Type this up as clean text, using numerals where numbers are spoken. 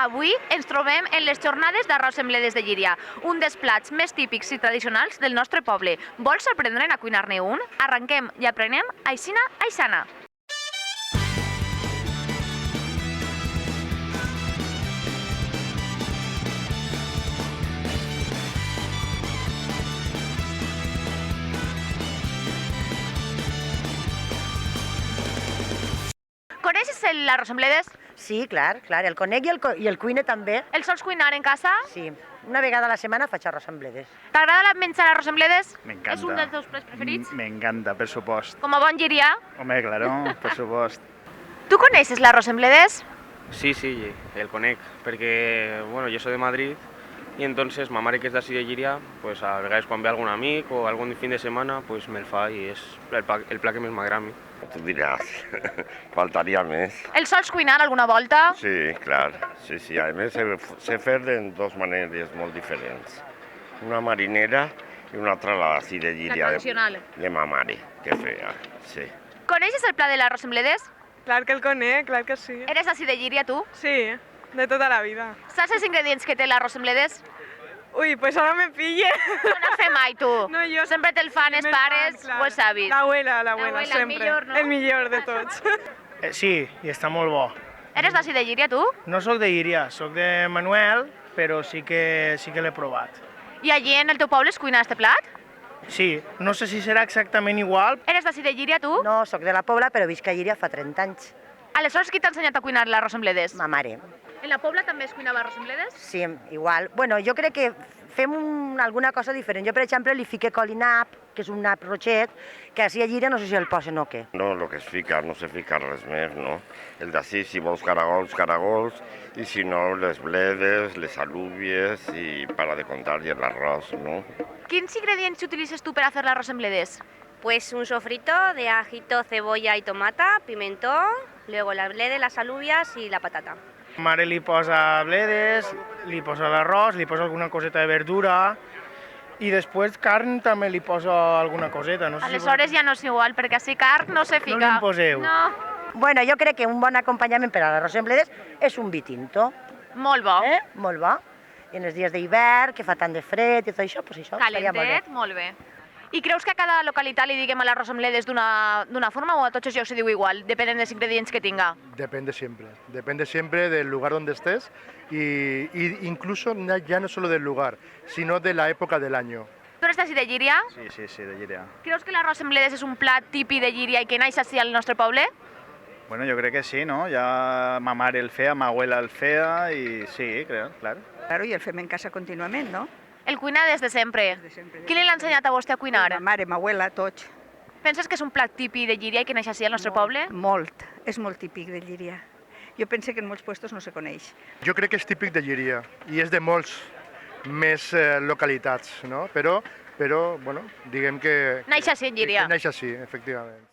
Avui ens trobem en les jornades d'arròs amb bledes de Llíria, un dels plats més típics i tradicionals del nostre poble. Vols aprendre'n a cuinar-ne un? Arrenquem i aprenem aixina aixana. Coneixes l'arròs amb bledes? Sí, clar, el conec i el cuine també. El sols cuinar en casa? Sí, una vegada a la setmana faig arròs amb bledes. T'agrada menjar arròs amb bledes? M'encanta. És un dels teus plats preferits? M'encanta, per supost. Com a bon llirià? Home, claro, per supost. Tu coneixes l'arròs amb bledes? Sí, el conec, perquè bueno, yo soy de Madrid y entonces ma mare, que és d'ací de Llíria, pues a vegades quan ve algun amic o algun fin de setmana, pues me'l fa i és el plat que més m'agrada a mi. Tu diràs, faltaria més. El sols cuinar alguna volta? Sí, clar, sí. A més, sé fer de dues maneres molt diferents. Una marinera i una altra la d'ací de Llíria. La tradicional. De ma mare, que feia, sí. Coneixes el plat de l'arròs amb bledes? Clar que el conec, clar que sí. Eres d'ací de Llíria, tu? Sí, de tota la vida. Saps els ingredients que té l'arròs amb bledes? Ui, pues ahora me pille. No n'has fet mai, tu? No, jo... Sempre te'l fan els pares o els avis? L'abuela, L'abuela, el sempre. millor, no? El millor de tots. Sí, i està molt bo. Eres d'ací de Llíria, tu? No sóc de Llíria, sóc de Manuel, però sí que l'he provat. I allí en el teu poble es cuina este plat? Sí, no sé si serà exactament igual. Eres d'ací de Llíria, tu? No, sóc de la Pobla, però visc a Llíria fa 30 anys. Aleshores, qui t'ha ensenyat a cuinar l'arròs amb bledes? Ma mare. En la Pobla també es cuinava arròs amb bledes? Sí, igual. Bueno, jo crec que fem alguna cosa diferent. Jo, per exemple, li fique col i nap, que és un nap roget, que així a Llíria no sé si el posen o què. No, el que es fica, no se fica res més, no? El d'ací, si vols caragols, i si no, les bledes, les alúvies i para de contar i l'arròs, no? Quins ingredients utilitzes tu per a fer l'arròs amb bledes? Pues un sofrito de ajito, cebolla y tomata, pimentón, luego las bledes, las alubias y la patata. Ma mare li posa bledes, li posa l'arròs, li posa alguna coseta de verdura i després carn també li posa alguna coseta. No sé Aleshores ja no és igual, perquè així carn no se fica. No li'n poseu. No. Bueno, jo crec que un bon acompanyament per a l'arròs amb bledes és un vi tinto. Molt bo. Molt bo. I en els dies d'hivern, que fa tant de fred i tot això, doncs això estaria molt bé. Calentet, molt bé. I creus que a cada localitat li diguem a l'arròs amb bledes d'una forma o a tots els llocs se diu igual, depenent dels ingredients que tinga? Depende siempre del lugar donde estés y incluso ya no solo del lugar, sino de la época del año. Tu eres d'ací de Llíria? Sí, de Llíria. Creus que l'arròs amb bledes és un plat típic de Llíria i que naix així al nostre poble? Bueno, jo crec que sí, no? Ja ma mare el feia, ma abuela el feia i sí, crec, clar. Claro, i el fem en casa contínuament, no? El cuina des de sempre. Qui li l'ha ensenyat a vostè a cuinar? Ma mare, ma abuela, tots. Penses que és un plat típic de Llíria i que naix així al nostre poble? Molt, és molt típic de Llíria. Jo penso que en molts puestos no se coneix. Jo crec que és típic de Llíria i és de molts més localitats, no? Però bueno, diguem que... Naix així en Llíria. Naix així, efectivament.